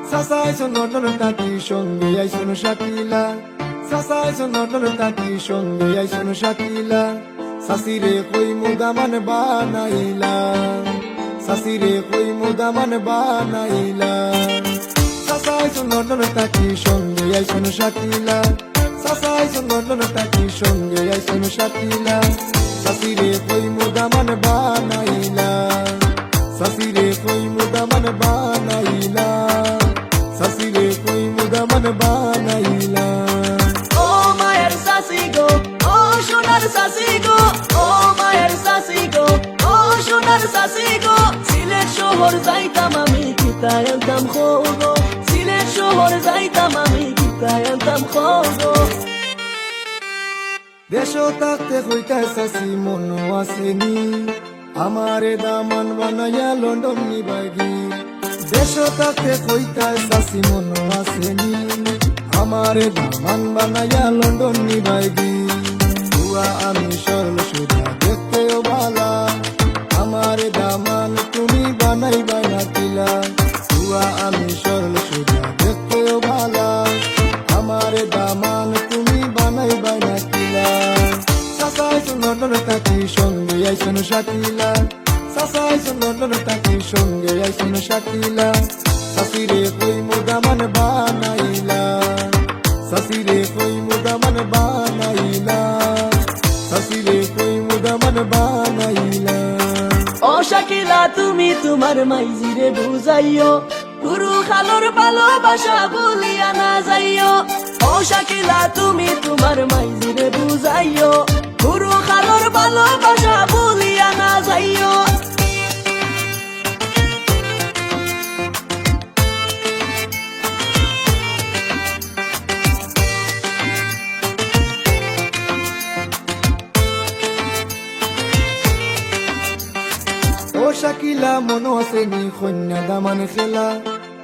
সাসা আইসো নটন তাকি সঙ্গে আইসো শাকিলা সাসা আইসো নটন তাকি সঙ্গে আইসো শাকিলা সাসিরে কই মুদামান বানাইলা সাসিরে কই মুদামান বানাইলা সাসা আইসো নটন তাকি সঙ্গে আইসো শাকিলা সাসা আইসো নটন তাকি সঙ্গে আইসো শাকিলা সাসিরে কই মুদামান বানাইলা সাসিরে কই মুদামান বানাইলা সাসিরে কই মুদামান বানাইলা ও মায়ের সাসি গো ও সোনার সাসি গো ও মায়ের সাসি গো ও সোনার সাসি গো সিলেট শহর যাইতাম আমি কিতায় আনতাম খোগো সিলেট শহর যাইতাম আমি কিতায় আনতাম খোগো দেশ থাকতে হইতায় সাসি মন আসেনি আমারে দামান বানাইয়া লন্ডন নিবাগি দেশ থাকতে হইতায় সাসি মন আসেনি আমারে দামান বানাইয়া লন্ডন নিবাগি বুয়া আমি সরল সুধা দেখতেও ভালা আমারে দামান তুমি বানাইবা না কিলা বুয়া আমি সরল সুধা দেখতেও ভালা আমারে দামান তুমি বানাইবা না কিলা সাসা আইসো লন্ডন তাকি সঙ্গে আইসো শাকিলা সাসা আইসো লন্ডন তাকি সঙ্গে আইসো শাকিলা সাসিরে কই মুদামান বানাইলা সাসিরে কই মুদামান বানাইলা সাসিরে কই মুদামান বানাইলা ও শাকিলা তুমি তোমার মাইজিরে বুঝাইও গুরু খালোর ভালোবাসা ভুলিয়া না যাইও ও শাকিলা তুমি তোমার মাইজিরে বুঝাইও গুরু খালোর ভালোবাসা ভুলিয়া না যাইও ও শাকিলা মনো আসেনি কন্যা দামান খেলা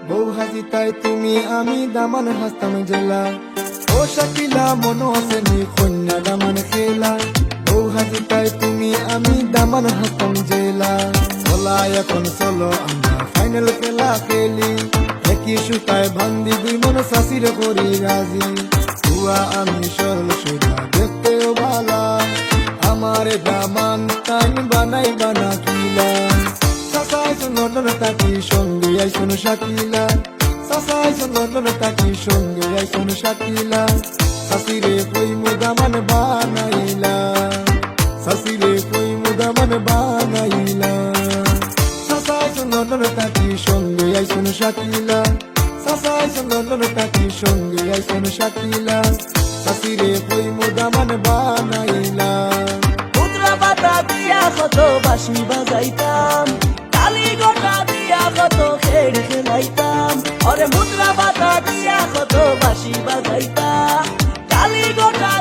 বউ হাজি তাই তুমি আমি দামান হাসতাম জেলা ও শাকিলা মনো আসেনি কন্যা দামান খেলা বউ হাজি তাই তুমি আমি দামান হাসতাম জেলা চলা এখন চলো আমরা ফাইনাল খেলা খেলি একই সুতায় ভান্দি দুই মন শাসির করি রাজি বুয়া আমি সরল সুধা দেখতেও ভালা আমারে দামান টাইম বানাই বানা কিলা সাসা আইসো লন্ডন তাকি সঙ্গে আইসো শাকিলা সাসা আইসো লন্ডন তাকি সঙ্গে আইসো শাকিলা সাসিরে কই মুদামান বানাইলা সাসিরে কই মুদামান বানাইলা সাসা আইসো লন্ডন তাকি সঙ্গে আইসো শাকিলা সাসা আইসো লন্ডন তাকি সঙ্গে আইসো শাকিলা সাসিরে কই মুদামান বানাইলা মুদ্রা পাতা দিয়া কত বাঁশি বাজাইতাম কালি গোটা দিয়া কত খেড় খেলাইতাম অরে মুদ্রা পাতা দিয়া কত বাঁশি বাজাইতাম কালি গোটা